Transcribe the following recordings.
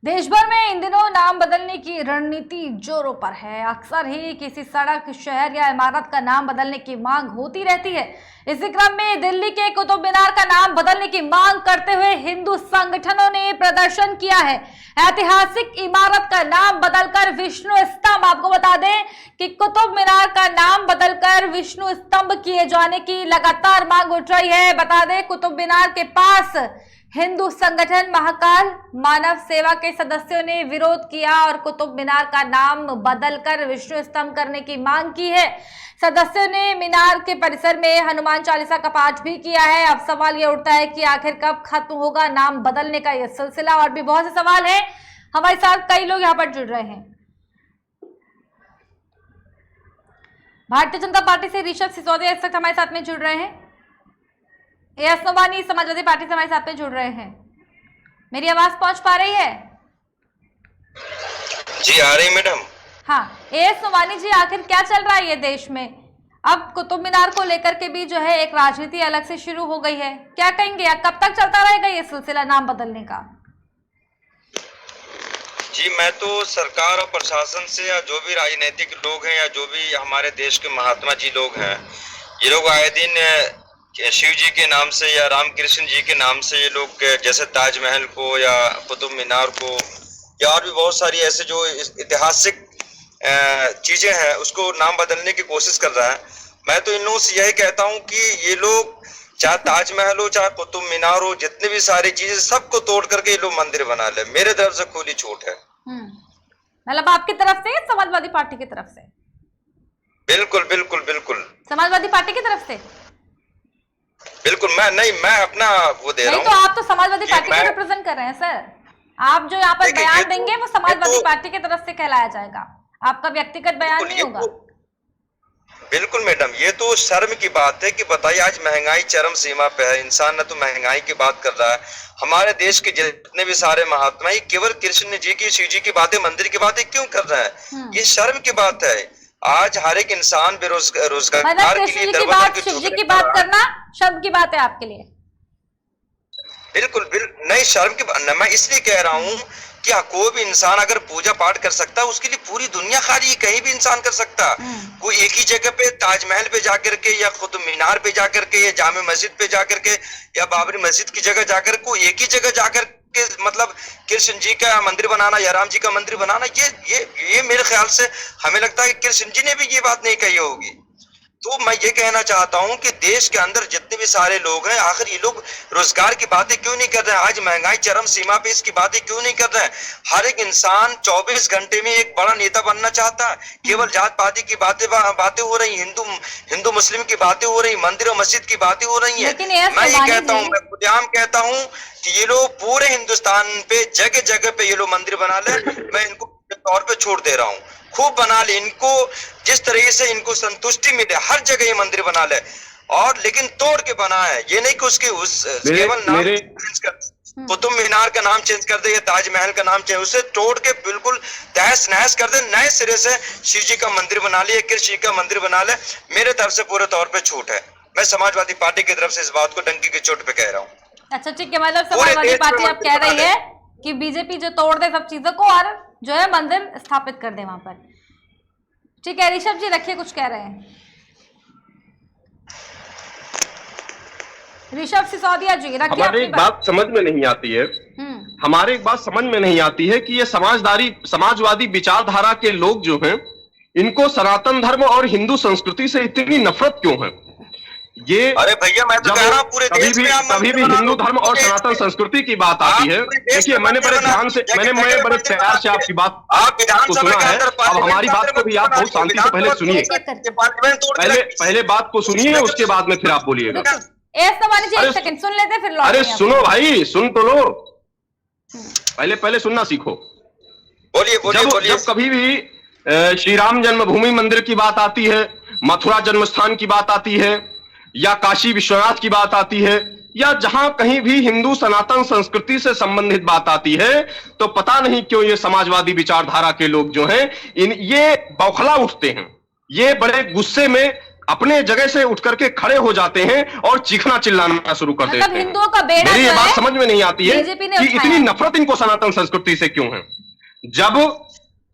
देश भर में इन दिनों नाम बदलने की रणनीति जोरों पर है। अक्सर ही किसी सड़क, शहर या इमारत का नाम बदलने की मांग होती रहती है। इसी क्रम में दिल्ली के कुतुब मीनार का नाम बदलने की मांग करते हुए हिंदू संगठनों ने प्रदर्शन किया है। ऐतिहासिक इमारत का नाम बदलकर विष्णु स्तंभ, आपको बता दें कि कुतुब मीनार का नाम बदलकर विष्णु स्तंभ किए जाने की लगातार मांग उठ रही है। बता दें, कुतुब मीनार के पास हिंदू संगठन महाकाल मानव सेवा के सदस्यों ने विरोध किया और कुतुब मीनार का नाम बदलकर विष्णु स्तंभ करने की मांग की है। सदस्यों ने मीनार के परिसर में हनुमान चालीसा का पाठ भी किया है। अब सवाल ये उठता है कि आखिर कब खत्म होगा नाम बदलने का यह सिलसिला। और भी बहुत से सवाल हैं, हमारे साथ कई लोग यहाँ पर जुड़ रहे हैं। भारतीय जनता पार्टी से ऋषभ सिसोदिया इस वक्त हमारे साथ में जुड़ रहे हैं। एएस नोमानी समाजवादी पार्टी से हमारे साथ में जुड़ रहे हैं। मेरी आवाज पहुंच पा रही है? जी आ रही मैडम। हाँ, एएस नोमानी जी, आखिर क्या चल रहा है ये देश में? अब कुतुब मीनार को लेकर के भी जो है एक राजनीति अलग से शुरू हो गई है। क्या कहेंगे, कब तक चलता रहेगा ये सिलसिला नाम बदलने का? जी मैं तो सरकार और प्रशासन से या जो भी राजनीतिक लोग हैं या जो भी हमारे देश के महात्मा जी लोग हैं, ये लोग आए दिन शिव जी के नाम से या राम कृष्ण जी के नाम से ये लोग जैसे ताजमहल को या कुतुब मीनार को या और भी बहुत सारी ऐसे जो ऐतिहासिक चीजें हैं उसको नाम बदलने की कोशिश कर रहा है। मैं तो इन लोगों से यही कहता हूं कि ये लोग चाहे ताजमहल हो चाहे कुतुब मीनार हो, जितनी भी सारी चीजें सबको तोड़ करके ये लोग मंदिर बना ले। मेरे तरफ से खुली छूट है। मतलब आपकी तरफ से, समाजवादी पार्टी की तरफ से? बिल्कुल बिल्कुल बिल्कुल समाजवादी पार्टी की तरफ से बिल्कुल। मैं अपना वो दे रहा हूँ। नहीं तो आप तो समाजवादी पार्टी को रिप्रेजेंट कर रहे हैं सर। आप जो यहाँ पर बयान देंगे वो समाजवादी पार्टी की तरफ से कहलाया जाएगा, आपका व्यक्तिगत बयान नहीं होगा। बिल्कुल मैडम, ये तो शर्म की बात है कि बताइए आज महंगाई चरम सीमा पे है, इंसान न तो महंगाई की बात कर रहा है। हमारे देश के जितने भी सारे महात्मा ही केवल कृष्ण जी की, शिव जी की बातें, मंदिर की बातें क्यों कर रहे हैं? ये शर्म की बात है। आज हर एक इंसान बेरोजगार के लिए शिव जी की बात करना शर्म की बात है आपके लिए? बिल्कुल नहीं, शर्म की बात मैं इसलिए कह रहा हूँ कि कोई भी इंसान अगर पूजा पाठ कर सकता है उसके लिए पूरी दुनिया खाली, कहीं भी इंसान कर सकता। कोई एक ही जगह पे ताजमहल पे जाकर के या कुतुब मीनार पे जाकर के या जामे मस्जिद पे जाकर के या बाबरी मस्जिद की जगह जाकर कोई एक ही जगह जाकर के मतलब कृष्ण जी का मंदिर बनाना या राम जी का मंदिर बनाना, ये मेरे ख्याल से हमें लगता है कि कृष्ण जी ने भी ये बात नहीं कही होगी। तो मैं ये कहना चाहता हूं कि देश के अंदर जितने भी सारे लोग हैं, आखिर ये लोग रोजगार की बातें क्यों नहीं कर रहे हैं? आज महंगाई चरम सीमा पे, इसकी बातें क्यों नहीं कर रहे हैं? हर एक इंसान 24 घंटे में एक बड़ा नेता बनना चाहता है। केवल जात पाति की बातें हो रही, हिंदू मुस्लिम की बातें हो रही, मंदिर और मस्जिद की बातें हो रही है। मैं ये कहता हूँ, मैं खुलेआम कहता हूँ कि ये लोग पूरे हिंदुस्तान पे जगह जगह पे ये लोग मंदिर बना ले। मैं इनको तौर पे छोड़ दे रहा हूँ, खूब बना ले। इनको जिस तरीके से इनको संतुष्टि मिले हर जगह ये मंदिर बना ले, और लेकिन तोड़ के बना है। ये नहीं कि उसके केवल नाम चेंज कर, कुतुब मीनार का नाम चेंज कर दे या ताजमहल का नाम चेंज, उसे तोड़ के बिल्कुल तहस नहस कर दे, नए सिरे से शिव जी का मंदिर बना ले, कृष्ण जी का मंदिर बना ले। मेरे तरफ से पूरे तौर पे छूट है। मैं समाजवादी पार्टी की तरफ से इस बात को डंकी की चोट पे कह रहा हूँ। अच्छा ठीक है, मतलब समाजवादी पार्टी आप कह रही है कि बीजेपी जो तोड़ दे सब चीजों को और जो है मंदिर स्थापित कर दे वहां पर। ठीक है ऋषभ जी, रखिए, कुछ कह रहे हैं ऋषभ सिसोदिया जी, रखिए। हमारे एक बात समझ में नहीं आती है, हमारे एक बात समझ में नहीं आती है कि ये समाजवादी विचारधारा के लोग जो हैं, इनको सनातन धर्म और हिंदू संस्कृति से इतनी नफरत क्यों है? ये अरे भैया, मैं तो कह रहा हूं पूरे देश में कभी भी हिंदू धर्म और सनातन संस्कृति की बात आती है। देखिए, मैंने बड़े ध्यान से, मैंने बड़े प्यार से आपकी बात को सुना है। अब हमारी बात को भी आप बहुत शांति से पहले सुनिए, पहले बात को सुनिए, उसके बाद में फिर आप बोलिएगा। एक सेकंड सुन लेते फिर। अरे सुनो भाई, सुन तो लो, पहले सुनना सीखो। बोलिए। जब कभी भी श्री राम जन्मभूमि मंदिर की बात आती है, मथुरा जन्मस्थान की बात आती है, या काशी विश्वनाथ की बात आती है, या जहां कहीं भी हिंदू सनातन संस्कृति से संबंधित बात आती है, तो पता नहीं क्यों ये समाजवादी विचारधारा के लोग जो हैं, ये बौखला उठते हैं, ये बड़े गुस्से में अपने जगह से उठ करके खड़े हो जाते हैं और चीखना चिल्लाना शुरू कर देते हैं। हिंदुओं का बेड़ा मेरी ये जो बात है, समझ में नहीं आती है बीजेपी ने कि उठाया। इतनी नफरत इनको सनातन संस्कृति से क्यों है।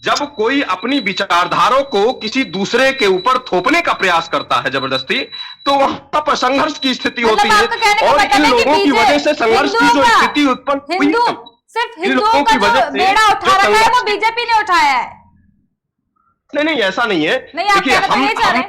जब कोई अपनी विचारधाराओं को किसी दूसरे के ऊपर थोपने का प्रयास करता है जबरदस्ती, तो वहां पर संघर्ष की स्थिति होती है। आपका कहने का और मतलब इन है कि लोगों की वजह से संघर्ष की जो स्थिति उत्पन्न हुई है, सिर्फ इन हिंदुओं लोगों का की वजह जो से बेड़ा उठा जो रखा है वो संघर्ष- बीजेपी ने उठाया है। नहीं, ऐसा नहीं है। नहीं, आप देखिए, कहना तो ये चाह रहे हैं।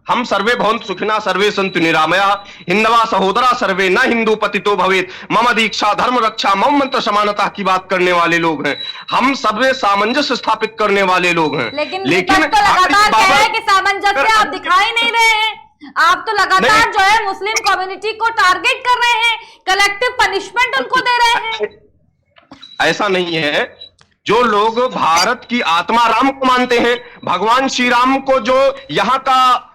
हम सर्वे भवन्तु सुखिनः सर्वे सन्तु निरामयाः हिंदवा सहोदरा सर्वे न हिंदू पतितो भवेत् मम दीक्षा धर्म रक्षा मम मंत्र समानता की बात करने वाले लोग हैं। हम सबसे सामंजस्य स्थापित करने वाले लोग हैं। लेकिन विपक्ष तो लगातार कह रहा है कि सामंजस्य आप दिखाई नहीं रहे हैं। आप तो लगातार जो है मुस्लिम कम्युनिटी को टारगेट कर रहे हैं, कलेक्टिव पनिशमेंट उनको दे रहे हैं। ऐसा नहीं है। जो लोग भारत की आत्मा राम को मानते हैं, भगवान श्री राम को जो यहाँ का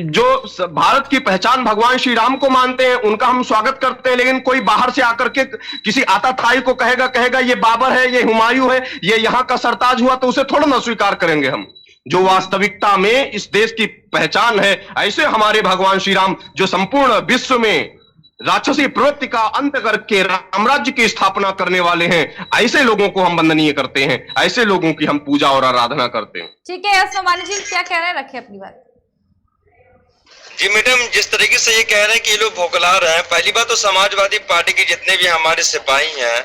जो भारत की पहचान भगवान श्री राम को मानते हैं, उनका हम स्वागत करते हैं। लेकिन कोई बाहर से आकर के किसी आताताई को कहेगा ये बाबर है, ये हुमायूं है, ये यहाँ का सरताज हुआ, तो उसे थोड़ा ना स्वीकार करेंगे हम। जो वास्तविकता में इस देश की पहचान है, ऐसे हमारे भगवान श्री राम जो संपूर्ण विश्व में राक्षसी प्रवृत्ति का अंत करके रामराज्य की स्थापना करने वाले हैं, ऐसे लोगों को हम वंदनीय करते हैं, ऐसे लोगों की हम पूजा और आराधना करते हैं। ठीक है, सोमानी जी क्या कह रहे हैं, रखिए अपनी बात। जी मैडम, जिस तरीके से ये कह रहे हैं कि ये लोग भोगला रहे हैं, पहली बात तो समाजवादी पार्टी के जितने भी हमारे सिपाही हैं,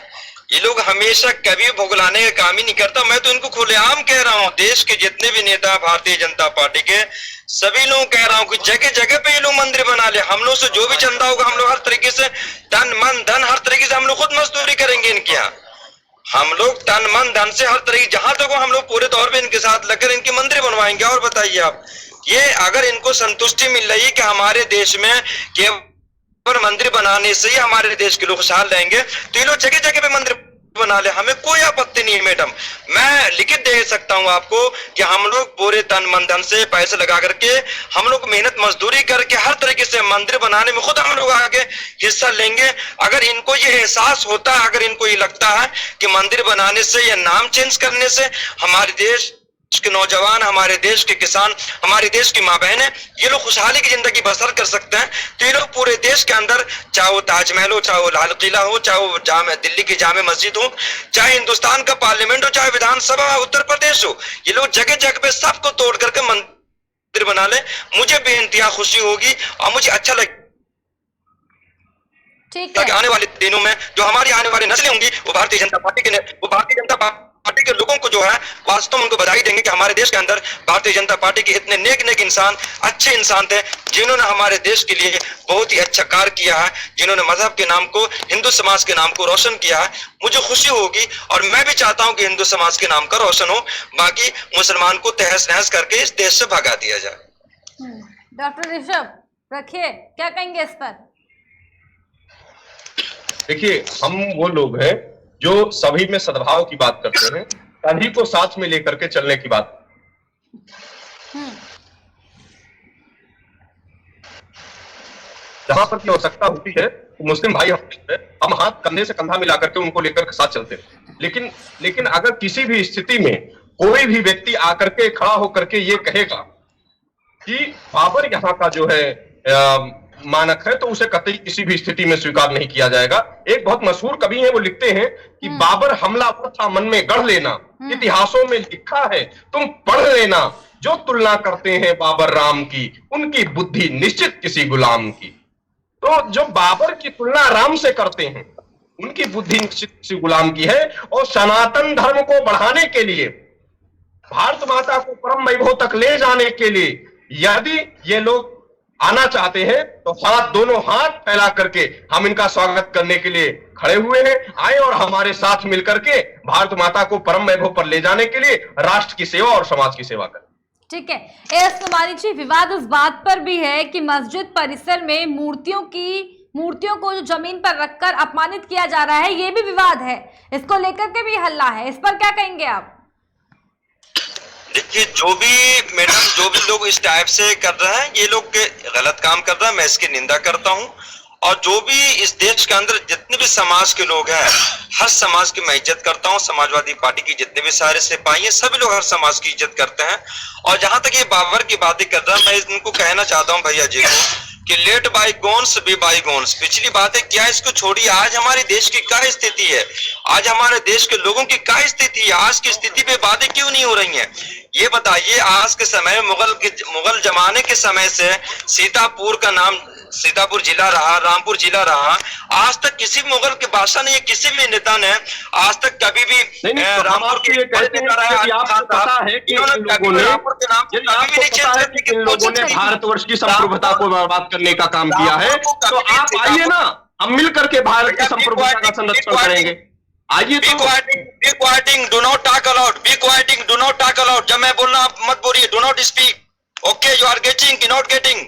ये लोग हमेशा कभी भुगलाने का काम ही नहीं करता। मैं तो इनको खुलेआम कह रहा हूँ, देश के जितने भी नेता भारतीय जनता पार्टी के सभी लोग कह रहा हूँ कि जगह जगह पे ये लोग मंदिर बना ले। हम लोग से जो भी चंदा होगा हम लोग हर तरीके से तन मन धन हर तरीके से हम लोग खुद मजदूरी करेंगे इनके यहाँ। हम लोग तन मन धन से हर तरीके जहां तक हम लोग पूरे तौर पे इनके साथ लगकर इनके मंदिर बनवाएंगे। और बताइए आप, ये अगर इनको संतुष्टि मिल रही है कि हमारे देश में केवल मंदिर बनाने से ही हमारे देश के लोग खुशहाल रहेंगे, तो ये लोग जगह जगह पे मंदिर बना ले, हमें कोई आपत्ति नहीं है मैडम। मैं लिखित दे सकता हूं आपको कि हम लोग पूरे तन मन धन से पैसे लगा करके हम लोग मेहनत मजदूरी करके हर तरीके से मंदिर बनाने में खुद हम लोग आगे हिस्सा लेंगे। अगर इनको ये एहसास होता है, अगर इनको ये लगता है कि मंदिर बनाने से या नाम चेंज करने से हमारे देश के नौजवान, हमारे देश के किसान, हमारे देश की माँ बहनें ये लोग खुशहाली की जिंदगी बसर कर सकते हैं, तो ये लोग पूरे देश के अंदर, चाहे वो ताजमहल हो, चाहे वो लाल किला हो, चाहे वो दिल्ली की जामे मस्जिद हो, चाहे हिंदुस्तान का पार्लियामेंट हो, चाहे विधानसभा उत्तर प्रदेश हो, ये लोग जगह जगह पे सबको तोड़ करके मंदिर बना ले। मुझे बेइंतहा खुशी होगी और मुझे अच्छा लगेगा कि आने वाले दिनों में जो हमारी आने वाली नस्लें होंगी वो भारतीय जनता पार्टी के लोगों को जो है वास्तव में उनको बधाई देंगे कि हमारे देश के अंदर भारतीय जनता पार्टी के इतने नेक इंसान, अच्छे इंसान थे, जिन्होंने हमारे देश के लिए बहुत ही अच्छा कार्य किया है, जिन्होंने मजहब के नाम को, हिंदू समाज के नाम को रोशन किया है। मुझे खुशी होगी और मैं भी चाहता हूं कि हिंदू समाज के नाम का रोशन हो, बाकी मुसलमान को तहस नहस करके इस देश से भगा दिया जाए। डॉक्टर ऋषभ रखिए, क्या कहेंगे इस पर? देखिए, हम वो लोग हैं जो सभी में सद्भाव की बात करते हैं, सभी को साथ में लेकर के चलने की बात। जहां पर की आवश्यकता होती है तो मुस्लिम भाई हम हाथ कंधे से कंधा मिलाकर के उनको लेकर के साथ चलते हैं। लेकिन अगर किसी भी स्थिति में कोई भी व्यक्ति आकर के खड़ा होकर के ये कहेगा कि बाबर यहाँ का जो है मानक है, तो उसे कतई किसी भी स्थिति में स्वीकार नहीं किया जाएगा। एक बहुत मशहूर कवि है, वो लिखते हैं कि बाबर हमलावर था मन में गढ़ लेना, इतिहासों में लिखा है तुम पढ़ लेना, जो तुलना करते हैं बाबर राम की उनकी बुद्धि निश्चित किसी गुलाम की। तो जो बाबर की तुलना राम से करते हैं उनकी बुद्धि निश्चित किसी गुलाम की है। और सनातन धर्म को बढ़ाने के लिए, भारत माता को परम वैभव तक ले जाने के लिए यदि ये लोग आना चाहते हैं तो दोनों हाथ फैला करके हम इनका स्वागत करने के लिए खड़े हुए हैं। आए और हमारे साथ मिलकर के भारत माता को परम वैभव पर ले जाने के लिए राष्ट्र की सेवा और समाज की सेवा करें। ठीक है, एस कुमारी जी, विवाद उस बात पर भी है कि मस्जिद परिसर में मूर्तियों को जो जमीन पर रखकर अपमानित किया जा रहा है, ये भी विवाद है, इसको लेकर के भी हल्ला है, इस पर क्या कहेंगे आप? देखिए, जो भी लोग इस टाइप से कर रहे हैं, ये लोग गलत काम कर रहे हैं, मैं इसकी निंदा करता हूं। और जो भी इस देश के अंदर जितने भी समाज के लोग हैं, हर समाज की मैं इज्जत करता हूं। समाजवादी पार्टी की जितने भी सारे सिपाही हैं, सभी लोग हर समाज की इज्जत करते हैं। और जहां तक ये बाबर की बातें कर रहा है, मैं इनको कहना चाहता हूं भैया जी को कि लेट बाईगोन्स बी बाईगोन्स। पिछली बातें क्या है, इसको छोड़िए। आज हमारे देश की क्या स्थिति है, आज हमारे देश के लोगों की क्या स्थिति है, आज की स्थिति पे बातें क्यों नहीं हो रही हैं, ये बताइए। आज के समय मुगल जमाने के समय से सीतापुर जिला रहा, रामपुर जिला रहा। आज तक किसी मुगल के बादशाह ने, किसी भी नेता ने आज तक कभी भी रामपुर के भारतवर्ष की संप्रभुता को बर्बाद करने का काम किया है। तो आप आइए ना, हम मिल करके भारत की संप्रभुता का संरक्षण करेंगे। आइए। Be quieting, do not talk aloud. Be quieting, do not talk aloud. जब मैं बोलना आप मत बोलिए। Do not speak. Okay, you are getting, not getting.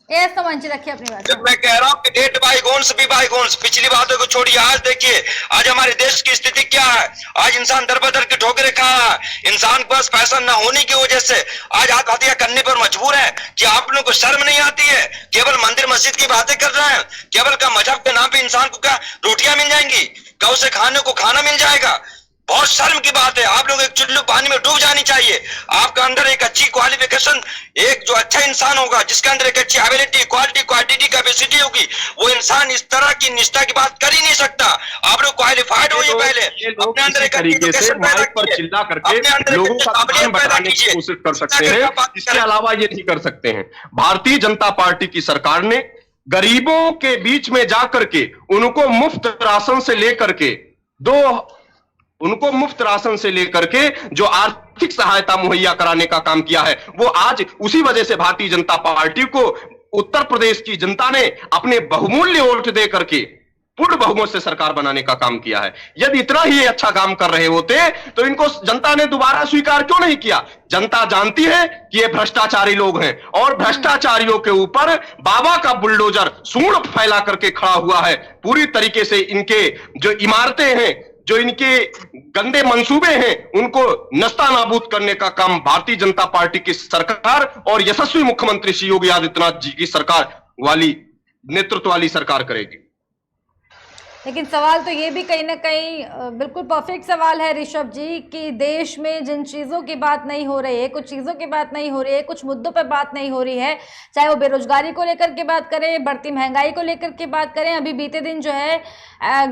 ये समझ रखिए अपनी बात। जब मैं कह रहा हूँ कि डेट बाईगोन्स बी बाईगोन्स, पिछली बातों को छोड़िए। आज देखिए, आज हमारे देश की स्थिति क्या है। आज इंसान दर बदर की ठोकरें खा रहा है। इंसान के पास पैसा न होने की वजह से आज आत्महत्या करने पर मजबूर है। कि आप लोगों को शर्म नहीं आती है? केवल मंदिर मस्जिद की बातें कर रहे हैं। केवल का मजहब के नाम पे इंसान को क्या रोटियां मिल जाएंगी, क्या उसे खाने को खाना मिल जाएगा? बहुत शर्म की बात है। आप लोग एक चुल्लू पानी में डूब जानी चाहिए। आपका अंदर एक अच्छी क्वालिफिकेशन, एक जो अच्छा इंसान होगा, जिसके अंदर एक अच्छी एबिलिटी, क्वालिटी, क्वांटिटी, कैपेसिटी होगी, वो इंसान इस तरह की निष्ठा की बात कर ही नहीं सकता। आप लोग क्वालिफाइड होइए पहले। अपने अंदर एक तरीके से माइक पर चिल्ला करके लोगों का ध्यान भटकाने की कोशिश कर सकते हैं। इसके अलावा ये नहीं कर सकते हैं। भारतीय जनता पार्टी की सरकार ने गरीबों के बीच में जाकर के उनको मुफ्त राशन से लेकर के जो आर्थिक सहायता मुहैया कराने का काम किया है, वो आज उसी वजह से भारतीय जनता पार्टी को उत्तर प्रदेश की जनता ने अपने बहुमूल्य वोट दे करके पूर्ण बहुमत से सरकार बनाने का काम किया है। यदि इतना ही अच्छा काम कर रहे होते तो इनको जनता ने दोबारा स्वीकार क्यों नहीं किया? जनता जानती है कि ये भ्रष्टाचारी लोग हैं और भ्रष्टाचारियों के ऊपर बाबा का बुलडोजर सूंड फैला करके खड़ा हुआ है। पूरी तरीके से इनके जो इमारतें हैं, जो इनके गंदे मंसूबे हैं, उनको नस्ता नाबूद करने का काम भारतीय जनता पार्टी की सरकार और यशस्वी मुख्यमंत्री श्री योगी आदित्यनाथ जी की सरकार वाली नेतृत्व वाली सरकार करेगी। लेकिन सवाल तो ये भी कहीं ना कहीं बिल्कुल परफेक्ट सवाल है ऋषभ जी, कि देश में जिन चीज़ों की बात नहीं हो रही है, कुछ चीज़ों की बात नहीं हो रही है, कुछ मुद्दों पर बात नहीं हो रही है, चाहे वो बेरोजगारी को लेकर के बात करें, बढ़ती महंगाई को लेकर के बात करें। अभी बीते दिन जो है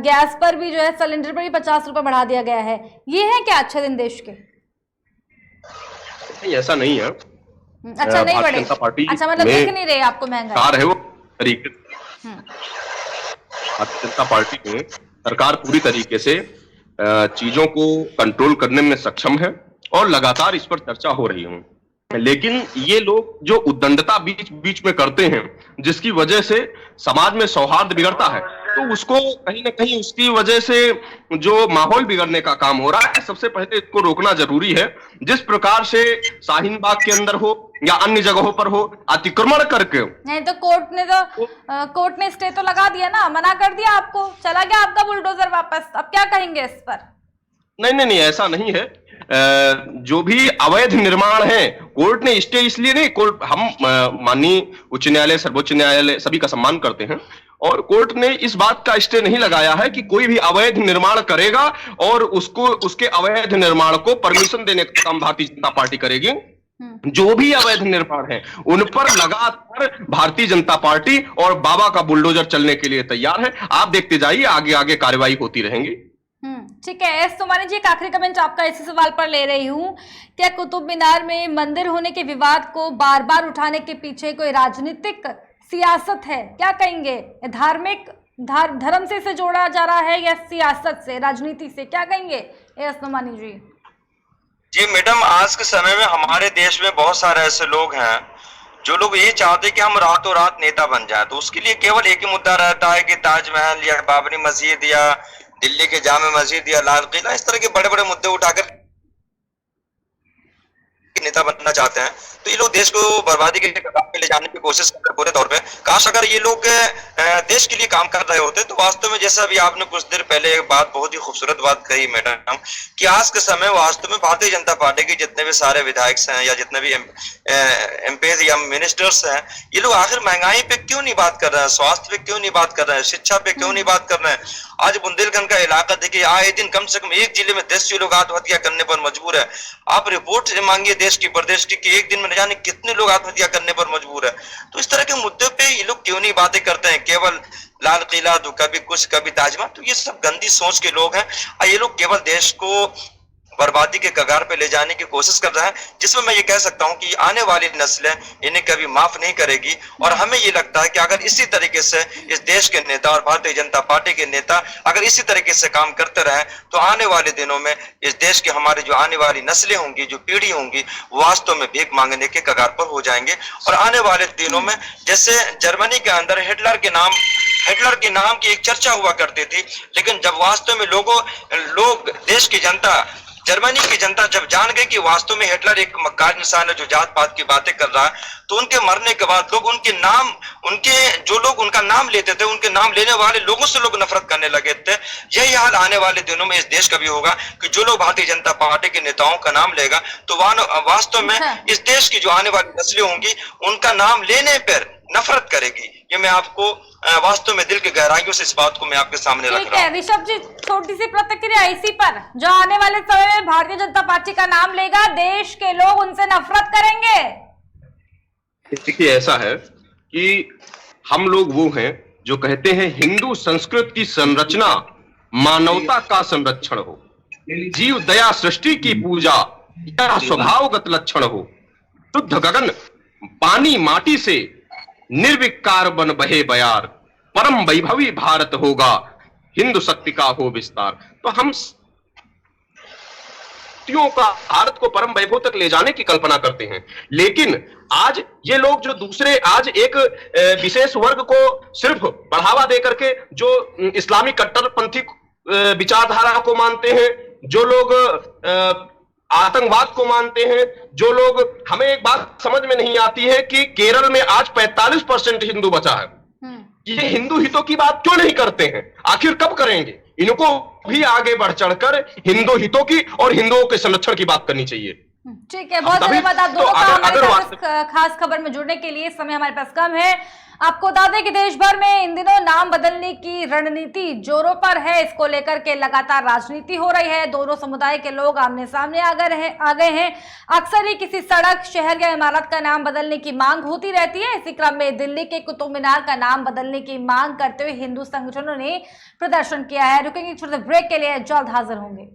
गैस पर भी जो है सिलेंडर पर भी 50 रुपये बढ़ा दिया गया है। ये है क्या अच्छे दिन देश के? नहीं, ऐसा नहीं है। अच्छा नहीं बढ़े? अच्छा, मतलब देख नहीं रहे आपको महंगाई? है वो तरीके भारतीय जनता पार्टी में सरकार पूरी तरीके से चीजों को कंट्रोल करने में सक्षम है और लगातार इस पर चर्चा हो रही है। लेकिन ये लोग जो उद्दंडता बीच बीच में करते हैं, जिसकी वजह से समाज में सौहार्द बिगड़ता है, तो उसको कहीं ना कहीं उसकी वजह से जो माहौल बिगड़ने का काम हो रहा है, सबसे पहले इसको रोकना जरूरी है। जिस प्रकार से शाहीन बाग के अंदर हो या अन्य जगहों पर हो अतिक्रमण करके, नहीं तो कोर्ट ने स्टे तो लगा दिया ना, मना कर दिया आपको, चला गया आपका बुलडोजर वापस। अब क्या कहेंगे इस पर? नहीं, ऐसा नहीं है। जो भी अवैध निर्माण है, कोर्ट ने स्टे इसलिए नहीं, कोर्ट हम माननीय उच्च न्यायालय, सर्वोच्च न्यायालय सभी का सम्मान करते हैं, और कोर्ट ने इस बात का स्टे नहीं लगाया है कि कोई भी अवैध निर्माण करेगा और उसके अवैध निर्माण को परमिशन देने का काम भारतीय जनता पार्टी करेगी। जो भी अवैध निर्माण है उन पर लगातार भारतीय जनता पार्टी और बाबा का बुलडोजर चलने के लिए तैयार है। आप देखते जाइए, आगे आगे कार्रवाई होती रहेंगी। ठीक है। एस सोमानी जी, एक आखिरी कमेंट आपका इसी सवाल पर ले रही हूँ। क्या कुतुब मीनार में मंदिर होने के विवाद को बार बार उठाने के पीछे कोई राजनीतिक सियासत है? क्या कहेंगे? धार्मिक धर्म से इसे जोड़ा जा रहा है या सियासत से, राजनीति से? क्या कहेंगे एस सोमानी जी? जी मैडम, आज के समय में हमारे देश में बहुत सारे ऐसे लोग हैं जो लोग ये चाहते हैं कि हम रातों रात नेता बन जाए। तो उसके लिए केवल एक ही मुद्दा रहता है कि ताजमहल या बाबरी मस्जिद या दिल्ली के जामे मस्जिद या लाल किला, इस तरह के बड़े बड़े मुद्दे उठाकर नेता बनना चाहते हैं। तो ये लोग देश को बर्बादी के लिए पे ले जाने की कोशिश कर रहे हैं पूरे तौर पे। काश अगर ये लोग देश के लिए काम कर रहे होते तो वास्तव में, जैसा भी आपने कुछ देर पहले एक बात, बहुत ही खूबसूरत बात कही मैडम, कि आज के समय वास्तव में भारतीय जनता पार्टी के जितने भी सारे विधायक हैं या जितने भी एमपीज या मिनिस्टर्स हैं, ये लोग आखिर महंगाई पे क्यों नहीं बात कर रहे हैं, स्वास्थ्य पे क्यों नहीं बात कर रहे हैं, शिक्षा पे क्यों नहीं बात कर रहे हैं। आज बुंदेलखंड का इलाका देखिए, आए दिन कम से कम एक जिले में 10 लोग आत्महत्या करने पर मजबूर है। आप रिपोर्ट मांगिए देश की, प्रदेश की, कि एक दिन में न जाने कितने लोग आत्महत्या करने पर मजबूर है। तो इस तरह के मुद्दों पे ये लोग क्यों नहीं बातें करते हैं। केवल लाल किला तो कभी कुछ कभी ताजमहल, तो ये सब गंदी सोच के लोग हैं और ये लोग केवल देश को बर्बादी के कगार पे ले जाने की कोशिश कर रहा है, जिसमें मैं ये कह सकता हूं कि आने वाली नस्लें इन्हें कभी माफ नहीं करेगी। और हमें ये लगता है कि अगर इसी तरीके से इस देश के नेता और भारतीय जनता पार्टी के नेता अगर इसी तरीके से काम करते रहे तो आने वाले दिनों में इस देश के हमारे जो आने वाली नस्लें होंगी, जो पीढ़ी होंगी, वास्तव में भीख मांगने के कगार पर हो जाएंगे। और आने वाले दिनों में जैसे जर्मनी के अंदर हिटलर के नाम की एक चर्चा हुआ करती थी, लेकिन जब वास्तव में लोग देश की जनता, जर्मनी की जनता जब जान गई कि वास्तव में हिटलर एक मक्कार इंसान है जो जात पात की बातें कर रहा है, तो उनके मरने के बाद लोग जो लोग उनका नाम लेते थे, उनके नाम लेने वाले लोगों से लोग नफरत करने लगे थे। यही हाल आने वाले दिनों में इस देश का भी होगा कि जो लोग भारतीय जनता पार्टी के नेताओं का नाम लेगा तो वास्तव में इस देश की जो आने वाली नस्लें होंगी उनका नाम लेने पर नफरत करेगी। ये मैं आपको वास्तव में दिल की गहराइयों से इस बात को मैं आपके सामने रख रहा हूं। ऋषभ जी, छोटी सी प्रतिक्रिया इसी पर, जो आने वाले समय में भारतीय जनता पार्टी का नाम लेगा, देश के लोग उनसे नफरत करेंगे। देखिए, ऐसा है कि हम लोग वो हैं जो कहते हैं हिंदू संस्कृति की संरचना मानवता का संरक्षण हो, जीव दया सृष्टि की पूजा या स्वभावगत लक्षण हो, शुद्ध गगन पानी माटी से निर्विकार बन बहे बयार, परम वैभवी भारत होगा, हिंदू शक्ति का हो विस्तार। तो हम का भारत को परम वैभव तक ले जाने की कल्पना करते हैं, लेकिन आज ये लोग जो दूसरे, आज एक विशेष वर्ग को सिर्फ बढ़ावा दे करके जो इस्लामी कट्टरपंथी विचारधारा को मानते हैं, जो लोग आतंकवाद को मानते हैं, जो लोग, हमें एक बात समझ में नहीं आती है कि केरल में आज 45% हिंदू बचा है। ये हिंदू हितों की बात क्यों नहीं करते हैं? आखिर कब करेंगे? इनको भी आगे बढ़ चढ़कर हिंदू हितों की और हिंदुओं के संरक्षण की बात करनी चाहिए। ठीक है, बहुत धन्यवाद आप दोनों का हमारे साथ खास खबर में जुड़ने के लिए। समय हमारे पास कम है। आपको बता दें कि देश भर में इन दिनों नाम बदलने की रणनीति जोरों पर है। इसको लेकर के लगातार राजनीति हो रही है। दोनों समुदाय के लोग आमने सामने आ गए हैं। अक्सर ही किसी सड़क, शहर या इमारत का नाम बदलने की मांग होती रहती है। इसी क्रम में दिल्ली के कुतुब मीनार का नाम बदलने की मांग करते हुए हिंदू संगठनों ने प्रदर्शन किया है। रुकेंगे छोटे ब्रेक के लिए, जल्द हाजिर होंगे।